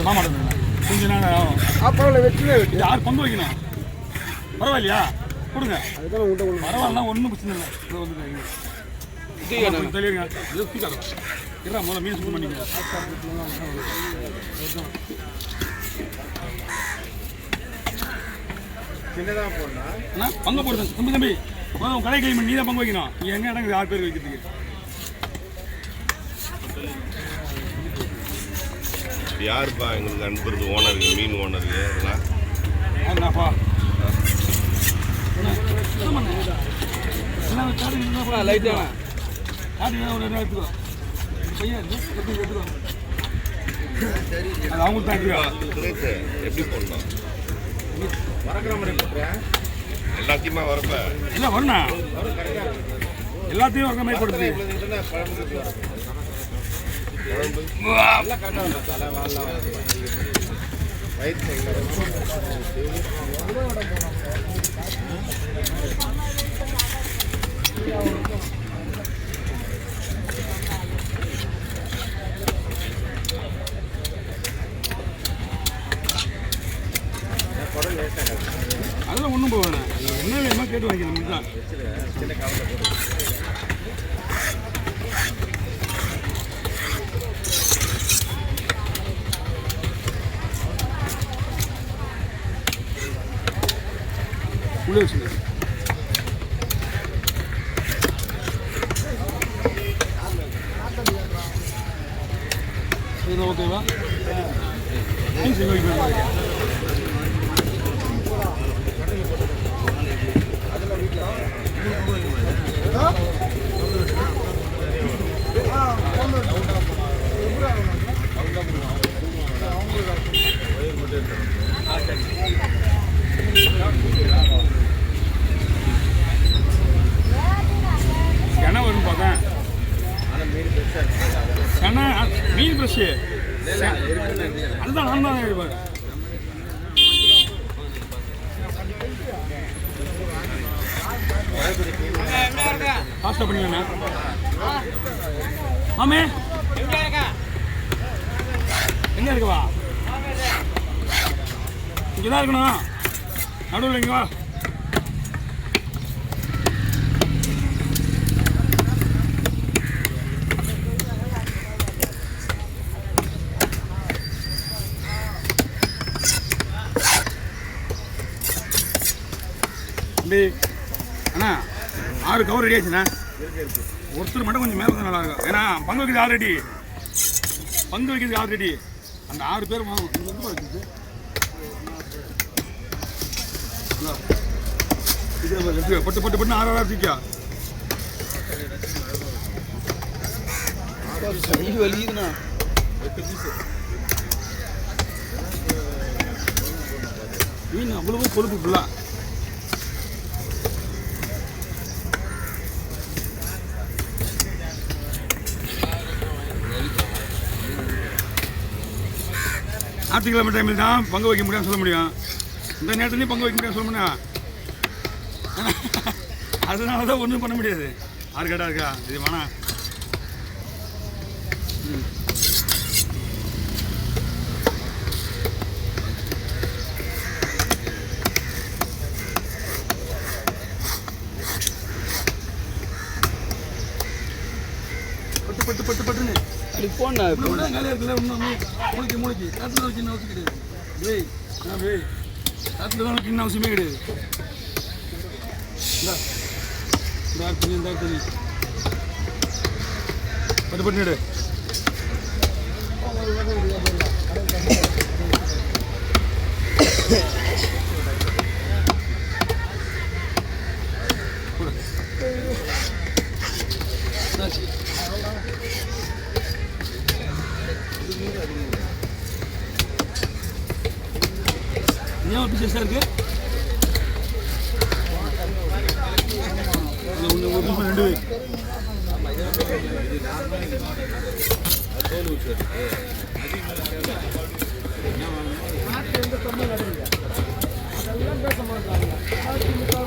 மாமாட்ட கொஞ்சம் நேரம் ஆகும். பரவாயில்ல, வெற்றிலே வெட்டி யார் பங்கு வைக்கணும்? பரவாயில்லையா? கொடுங்க. அதுதான் உண்டை கொடுங்க. பரவாயில்ல, ஒன்றும் பிரச்சனை இல்லை. இதை வந்து தெளிவுங்க. இருடா, முதல்ல மீன் சுத்தம் பண்ணிக்கணும். சின்னதாக போடணும். பங்கு போடுறேன் தம்பி. தம்பி உன் கடை கிளம்பி நீ தான் பங்கு வைக்கணும். நீ எங்கே இடம் 6 பேர் வைக்கிறதுக்கு. யாருப்பா எங்களுக்கு அனுப்புறது? ஓனருக்கு, மீன் ஓனருக்கு அதெல்லாம் என்னப்பா லைட்டான ஒரு எடுத்துக்கோ பையன் எடுத்துக்கோ. அது அவங்களுக்கு தான் எடுத்துக்கோ. எப்படி போடணும்? வரக்கிற மாதிரி போட்டுறேன். எல்லாத்தையுமா வரப்ப இல்லை வரண்ணா, எல்லாத்தையும் வரக்கிற மாதிரி போடுறது. அதெல்லாம் ஒன்றும் போவேண்ணா, என்ன வேணுமோ கேட்டு வாங்கிக்கணும் தான். உள்ளே வச்சுங்க. இது ஓகேவா? என்ன வரும் பார்த்தேன். மீன் ஃப்ரெஷ்ஷு அதுதான் நான் தான் இருப்பேன். ஃபாஸ்ட்டாக பண்ணிக்கோண்ணா. ஆமே எங்கே இருக்குவா? இங்கே தான் இருக்கணும். நடுவில் இங்கே வா. அண்ணா 6 கவர் ரெடி ஆச்சுண்ணா. ஒருத்தர் மட்டும் கொஞ்சம் மேலே தான் நல்லாயிருக்கும். ஏன்னா பங்கு வைக்கிறது ஆல்ரெடி அந்த 6 பேர் பட்டு பட்டு பட்டு 6 தூக்கியா வலிக்குதுண்ணா. மீன் அவ்வளவு கொழுப்பு ஃபுல்லா. ஞாயிற்றுக்கிழமை டைமில் தான் பங்கு வைக்க முடியாதுன்னு சொல்ல முடியும். இந்த நேரத்துலையும் பங்கு வைக்க முடியாது சொல்ல முடியும். அதனால தான் ஒன்றும் பண்ண முடியாது. ஆறுகாடாக இருக்கா இது வேணா. பட்டு பட்டு பட்டு பட்டுன்னு அப்படி போனா காலையாக இருக்குல்ல. இன்னும் மூளைக்கு காற்றுல வச்சுன்னு அவசியம் கிடையாது. காற்றுல தான் வைக்கணும்னு அவசியமே கிடையாது. இந்த தண்ணி பட்டு பட்டு ஏன் ஒரு பிசேஷாக இருக்கு? ஒரு நிமிஷம் 2 வை. அதெல்லாம் பேச மாட்டாங்க.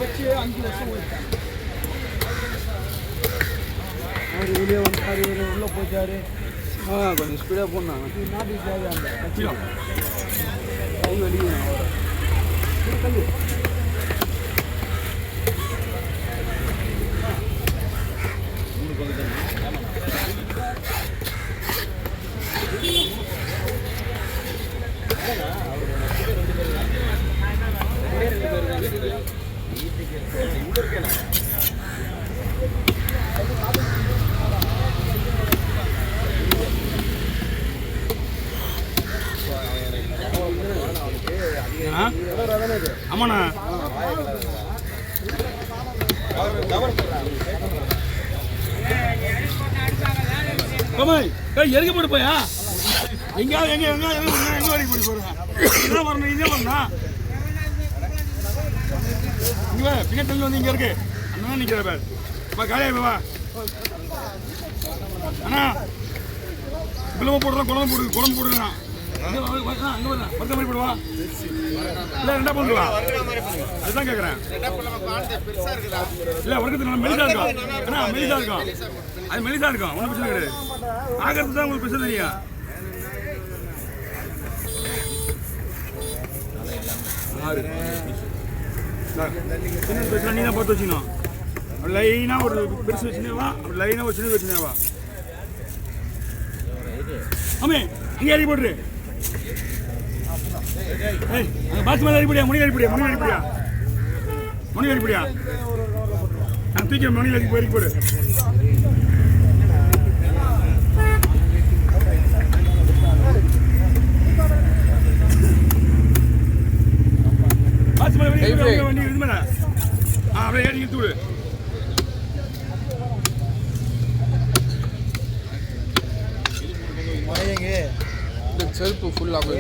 வச்சு 5 வருஷம் போயிட்டாங்க. அவர் வெளியே வந்துட்டார், உள்ளே போயிட்டாரு. கொஞ்சம் ஸ்பீடாக போடணும். கீழே. கை வலிக்குதுண்ணா. ஆ? ஆமாண்ணா. கமாய், ஏய் எருக்க போட்டு போயா? எங்க வரைக்கும் போட்டு போறா? இதான் வரணும், இதே வரணும். இங்க வா, பின்னாடி தள்ளி வந்து இங்க இருக்கு. அண்ணா நிக்கிற பேர். வா காலையா வா. அண்ணா குழம்பு போடுறோம், குழம்பு போடுறா. அங்க வரலாம், பத்த மாதிரி போடுவா. இல்ல ரெண்டா போடுவா. அதுதான் கேக்குறேன். இல்ல உனக்கு நல்லா மெலிசா இருக்கும். அண்ணா மெலிசா இருக்கும். அது மெலிசா இருக்கும். ஒன்றும் பிரச்சனை கிடையாது. ஆகிறது தான் உங்களுக்கு பிரச்சனை தெரியும். சின்ன பிரச்சனை நீ தான் பார்த்து வச்சுக்கணும். லைனா ஒரு பெருசு வச்சுனேவா, லைனா ஒரு சின்னது வச்சுனேவா. ஆமே இங்கே அடி போட்டுரு. ஏய் அங்கே பாத்து மேலே அடிப்படியா, முனி அடிப்படியா. நான் தூக்கி மணியில் அடி போய் போடு. பாத்து மேலே வண்டி இது மேலே அப்படியே ஏறி தூடு. செருப்பு ஃபுல்லாக போய்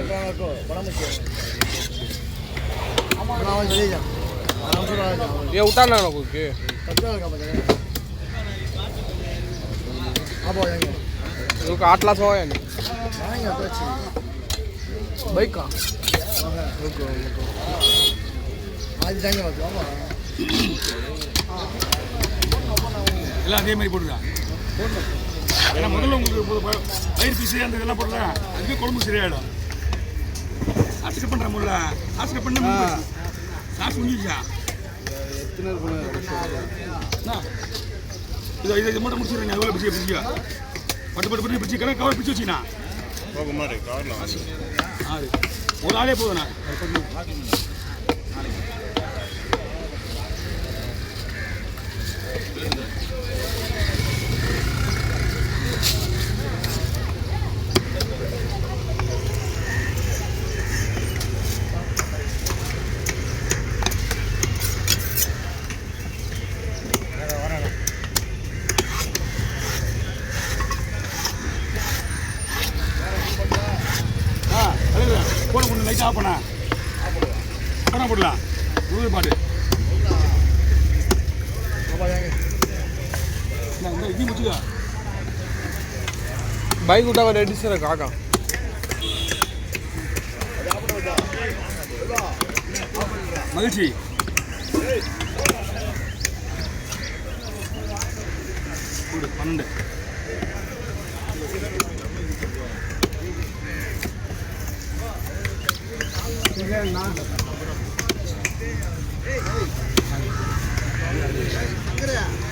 ये उतारना ना कोई के तो 8 लाख है नहीं भाई का आज जाएंगे எல்லாம் அதே மாதிரி போடுறா. ஏன்னா முதல்ல உங்களுக்கு வயிறு பீஸு அந்த இதெல்லாம் போடல, அதுவே குழம்பு சரியாயிடும். ஆஸ்கர் பண்ணுற முல்ல ஆஸ்கர் பண்ண சாஸ் முடிஞ்சிச்சா? இதை மட்டும் முடிச்சிடுறேன். எவ்வளோ பிடிச்சியா பட்டு பிடிச்சிக்கிறேன். கவர் பிடிச்சி வச்சுண்ணா ஒரு ஆளே போதுண்ணா. போன பொண்ணு லைட்டாக ஆஃப் பண்ண போடலாம். உருது பாட்டு இந்த இதையும் முடிச்சுக்கா. बाइक उठा कर रेडी से रखा का மகிழ்ச்சி. கூடு 12 Hey,